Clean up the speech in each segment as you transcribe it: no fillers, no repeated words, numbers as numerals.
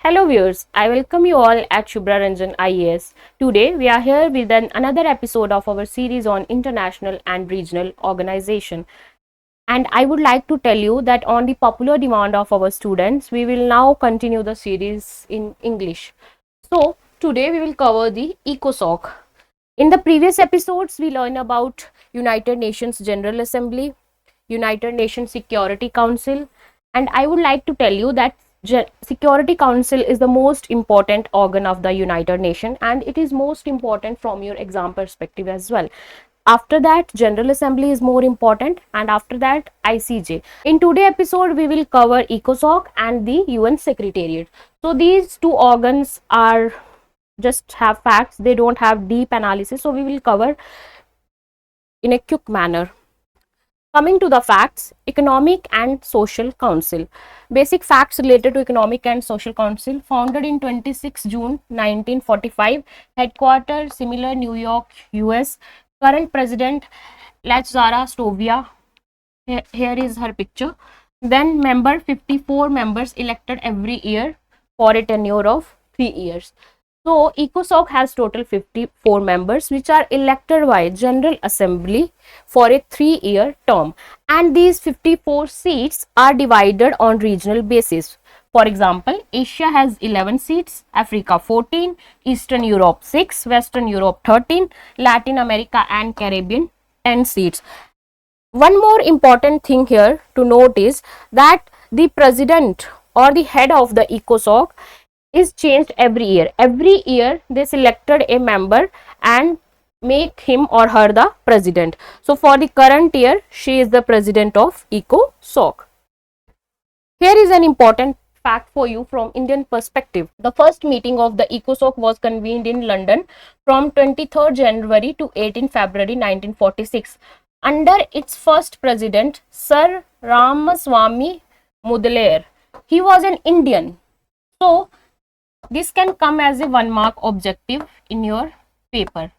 Hello viewers, I welcome you all at Shubhra Ranjan IAS. Today we are here with another episode of our series on international and regional organization. And I would like to tell you that on the popular demand of our students, we will now continue the series in English. So today we will cover the ECOSOC. In the previous episodes, we learned about United Nations General Assembly, United Nations Security Council, and I would like to tell you that Security Council is the most important organ of the United Nations, and it is most important from your exam perspective as well. After that, General Assembly is more important, and after that, ICJ. In today's episode, we will cover ECOSOC and the UN Secretariat. So these two organs are just have facts, they don't have deep analysis, so we will cover in a quick manner. Coming to the facts, Economic and Social Council. Basic facts related to Economic and Social Council, founded in 26 June 1945, headquarters similar New York, US. Current president Lachzara Stovia. Here is her picture. Then member 54 members elected every year for a tenure of 3 years. So ECOSOC has total 54 members which are elected by General Assembly for a 3-year term, and these 54 seats are divided on regional basis. For example, Asia has 11 seats, Africa 14, Eastern Europe 6, Western Europe 13, Latin America and Caribbean 10 seats. One more important thing here to note is that the president or the head of the ECOSOC is changed every year. Every year they selected a member and make him or her the president. So for the current year, she is the president of ECOSOC. Here is an important fact for you from Indian perspective. The first meeting of the ECOSOC was convened in London from 23rd January to 18 February 1946 under its first president, Sir Ramaswamy Mudaliar. He was an Indian. So this can come as a 1 mark objective in your paper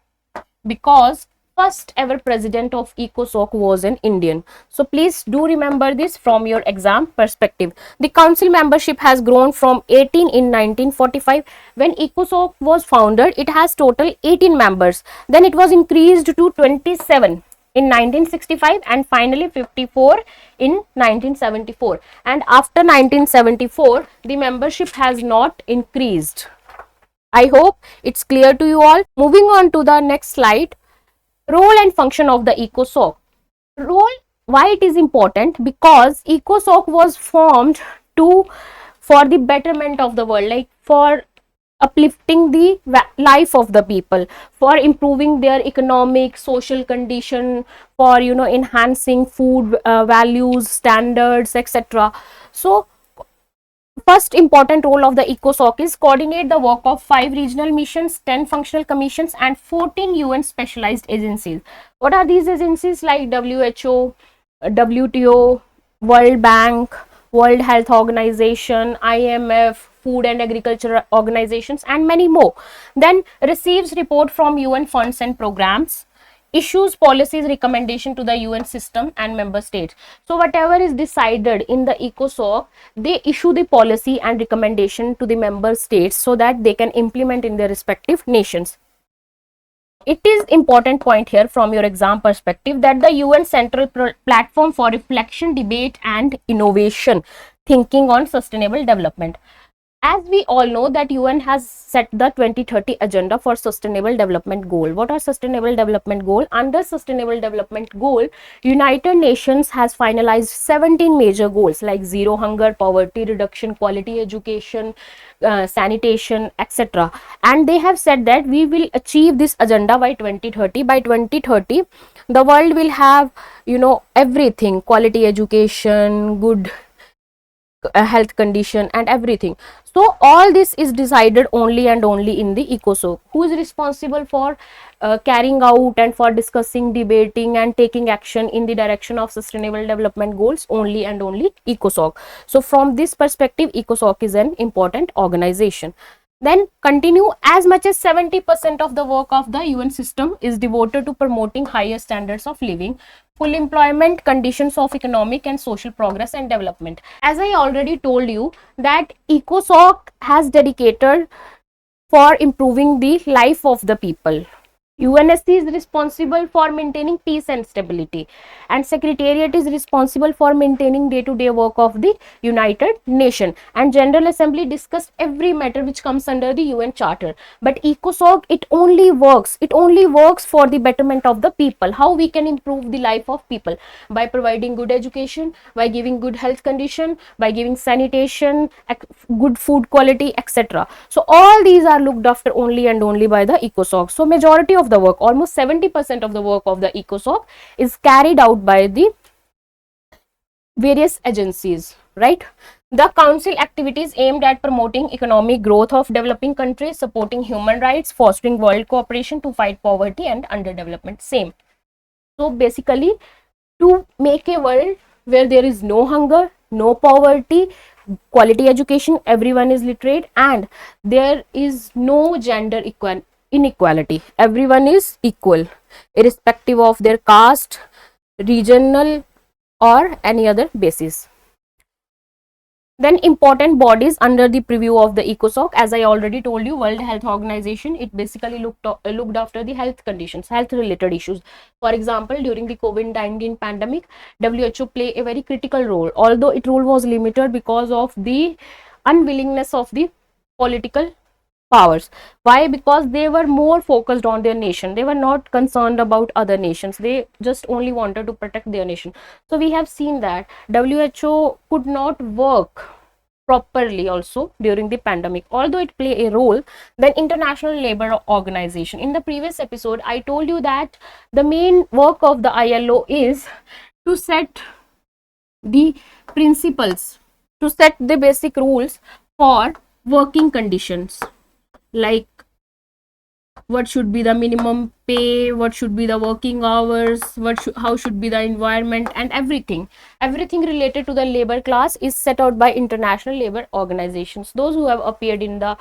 because first ever president of ECOSOC was an Indian. So please do remember this from your exam perspective. The council membership has grown from 18 in 1945. When ECOSOC was founded, it has total 18 members. Then it was increased to 27 in 1965 and finally 54 in 1974, and after 1974 the membership has not increased. I hope it's clear to you all. Moving on to the next slide, role and function of the ECOSOC. Role, why it is important? Because ECOSOC was formed for the betterment of the world, like for uplifting the life of the people, for improving their economic, social condition, for enhancing food values, standards, etc. So first important role of the ECOSOC is coordinate the work of 5 regional missions, 10 functional commissions and 14 UN specialized agencies. What are these agencies? Like WHO, WTO, World Bank, World Health Organization, IMF, Food and Agriculture Organizations and many more. Then receives report from UN funds and programs, issues policies recommendation to the UN system and member states. So whatever is decided in the ECOSOC, they issue the policy and recommendation to the member states so that they can implement in their respective nations. It is important point here from your exam perspective that the UN central platform for reflection, debate and innovation, thinking on sustainable development. As we all know that UN has set the 2030 agenda for sustainable development goal. What are sustainable development goal? Under sustainable development goal, United Nations has finalized 17 major goals like zero hunger, poverty reduction, quality education, sanitation, etc. And they have said that we will achieve this agenda by 2030. By 2030, the world will have, everything, quality education, good health condition and everything. So all this is decided only and only in the ECOSOC. Who is responsible for carrying out and for discussing, debating and taking action in the direction of sustainable development goals? Only and only ECOSOC. So from this perspective, ECOSOC is an important organization. Then continue, as much as 70% of the work of the UN system is devoted to promoting higher standards of living, full employment, conditions of economic and social progress and development. As I already told you that ECOSOC has dedicated for improving the life of the people. UNSC is responsible for maintaining peace and stability, and Secretariat is responsible for maintaining day-to-day work of the United Nations, and General Assembly discuss every matter which comes under the UN Charter. But ECOSOC, it only works for the betterment of the people. How we can improve the life of people? By providing good education, by giving good health condition, by giving sanitation, good food quality, etc. So all these are looked after only and only by the ECOSOC. So majority of the work, almost 70% of the work of the ECOSOC is carried out by the various agencies, right? The council activities aimed at promoting economic growth of developing countries, supporting human rights, fostering world cooperation to fight poverty and underdevelopment. Same. So basically, to make a world where there is no hunger, no poverty, quality education, everyone is literate, and there is no gender inequality. Everyone is equal, irrespective of their caste, regional, or any other basis. Then important bodies under the preview of the ECOSOC, as I already told you, World Health Organization, it basically looked after the health conditions, health related issues. For example, during the COVID-19 pandemic, WHO play a very critical role, although its role was limited because of the unwillingness of the political powers. Why? Because they were more focused on their nation. They were not concerned about other nations. They just only wanted to protect their nation. So we have seen that WHO could not work properly also during the pandemic, although it play a role. Then International Labour Organization, in the previous episode I told you that the main work of the ILO is to set the principles, to set the basic rules for working conditions, like what should be the minimum pay, what should be the working hours, how should be the environment, and everything related to the labor class is set out by international labor organizations. Those who have appeared in the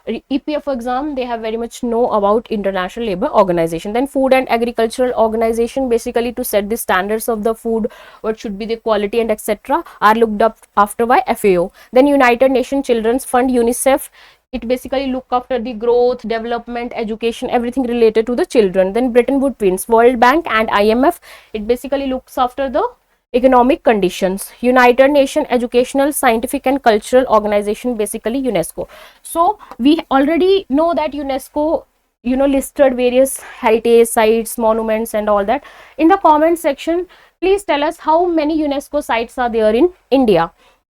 EPF exam, they have very much know about international labor organization. Then food and agricultural organization, basically to set the standards of the food, what should be the quality and etc., are looked up after by FAO. Then United Nations Children's Fund, UNICEF, it basically look after the growth, development, education, everything related to the children. Then Bretton Woods Twins, World Bank and IMF, it basically looks after the economic conditions. United Nations Educational, Scientific and Cultural Organization, basically UNESCO. So we already know that UNESCO, listed various heritage sites, monuments and all that. In the comment section, please tell us how many UNESCO sites are there in India.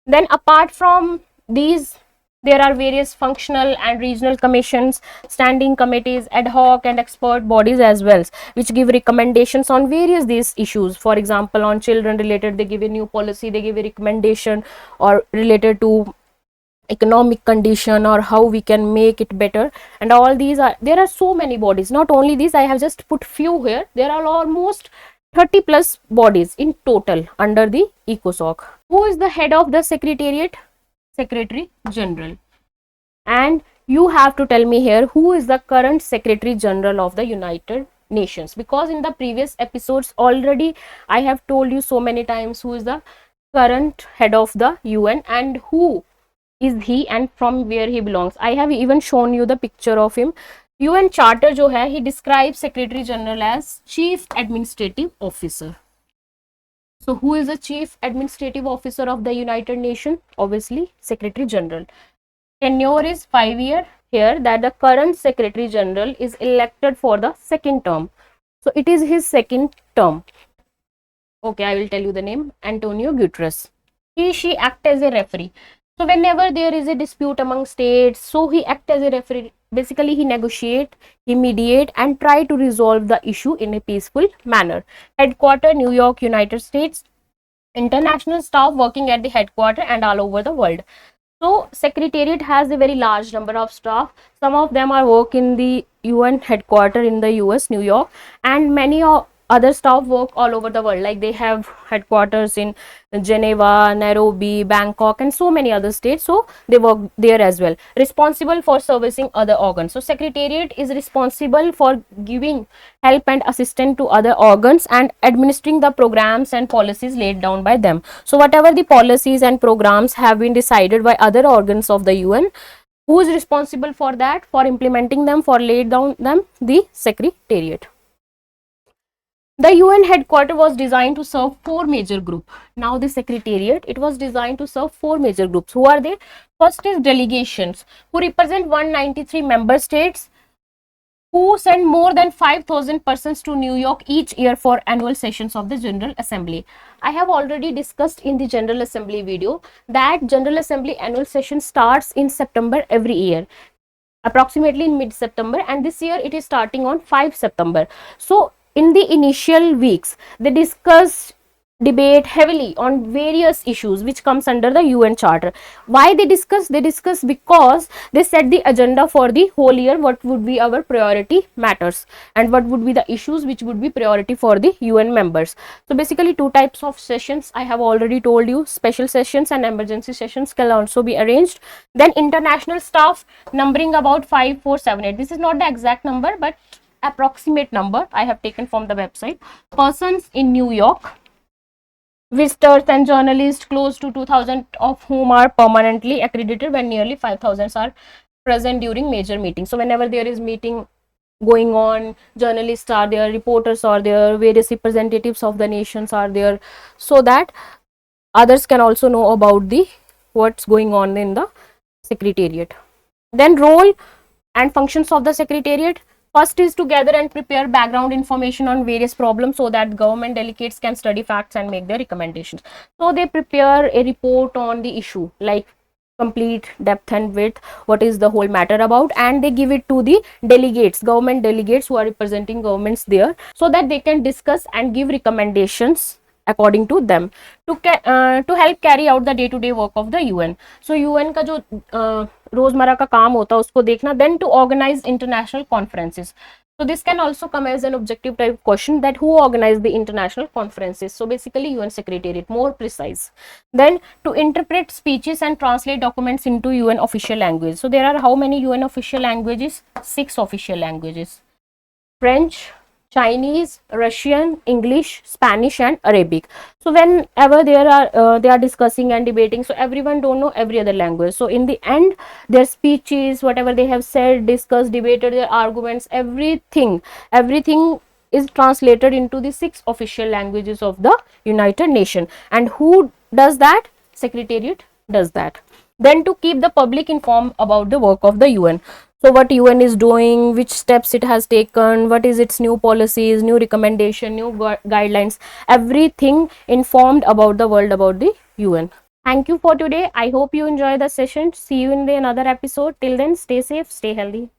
Then apart from these, there are various functional and regional commissions, standing committees, ad hoc and expert bodies as well, which give recommendations on various these issues. For example, on children related, they give a new policy, they give a recommendation, or related to economic condition, or how we can make it better. And all these are, there are so many bodies. Not only these, I have just put few here. There are almost 30 plus bodies in total under the ECOSOC. Who is the head of the Secretariat? Secretary General. And you have to tell me here who is the current Secretary General of the United Nations, because in the previous episodes already I have told you so many times who is the current head of the UN and who is he and from where he belongs. I have even shown you the picture of him. UN Charter jo hai, he describes Secretary General as Chief Administrative Officer. So who is the Chief Administrative Officer of the United Nations? Obviously Secretary General. Tenure is 5 years. Here that the current Secretary General is elected for the second term. So it is his second term. Okay, I will tell you the name. Antonio Guterres. She act as a referee. So whenever there is a dispute among states, so he act as a referee. Basically, he negotiate, he mediate and try to resolve the issue in a peaceful manner. Headquarter, New York, United States. International staff working at the headquarter and all over the world. So Secretariat has a very large number of staff. Some of them are work in the UN headquarter in the US, New York, and many of other staff work all over the world, like they have headquarters in Geneva, Nairobi, Bangkok, and so many other states, so they work there as well. Responsible for servicing other organs. So secretariat is responsible for giving help and assistance to other organs and administering the programs and policies laid down by them. So whatever the policies and programs have been decided by other organs of the UN, who is responsible for that, for implementing them, for laid down them? The secretariat. The UN headquarters was designed to serve four major groups. Now the secretariat, it was designed to serve four major groups. Who are they? First is delegations, who represent 193 member states, who send more than 5,000 persons to New York each year for annual sessions of the General Assembly. I have already discussed in the General Assembly video that General Assembly annual session starts in September every year, approximately in mid-September, and this year it is starting on 5 September. So in the initial weeks, they discuss, debate heavily on various issues which comes under the UN Charter. Why they discuss? They discuss because they set the agenda for the whole year, what would be our priority matters and what would be the issues which would be priority for the UN members. So basically two types of sessions I have already told you, special sessions and emergency sessions can also be arranged. Then international staff numbering about 5478. This is not the exact number but approximate number I have taken from the website. Persons in New York, visitors and journalists, close to 2,000 of whom are permanently accredited, when nearly 5,000 are present during major meetings. So whenever there is meeting going on, journalists are there, reporters are there, various representatives of the nations are there, so that others can also know about the what's going on in the secretariat. Then role and functions of the secretariat. First is to gather and prepare background information on various problems so that government delegates can study facts and make their recommendations. So they prepare a report on the issue, like complete depth and width, what is the whole matter about, and they give it to the delegates, government delegates who are representing governments there, so that they can discuss and give recommendations according to them to help carry out the day to day work of the UN. So UN का जो रोजमर्रा का काम होता है उसको देखना. Then to organize international conferences. So this can also come as an objective type question, that who organized the international conferences. So basically UN Secretariat, more precise. Then to interpret speeches and translate documents into UN official language. So there are how many UN official languages? 6 official languages: French, Chinese, Russian, English, Spanish, and Arabic. So whenever they are discussing and debating, so everyone don't know every other language. So in the end, their speeches, whatever they have said, discussed, debated, their arguments, everything is translated into the 6 official languages of the United Nations. And who does that? Secretariat does that. Then to keep the public informed about the work of the UN. So what UN is doing, which steps it has taken, what is its new policies, new recommendation, new guidelines, everything informed about the world, about the UN. Thank you for today. I hope you enjoy the session. See you in the another episode. Till then, stay safe, stay healthy.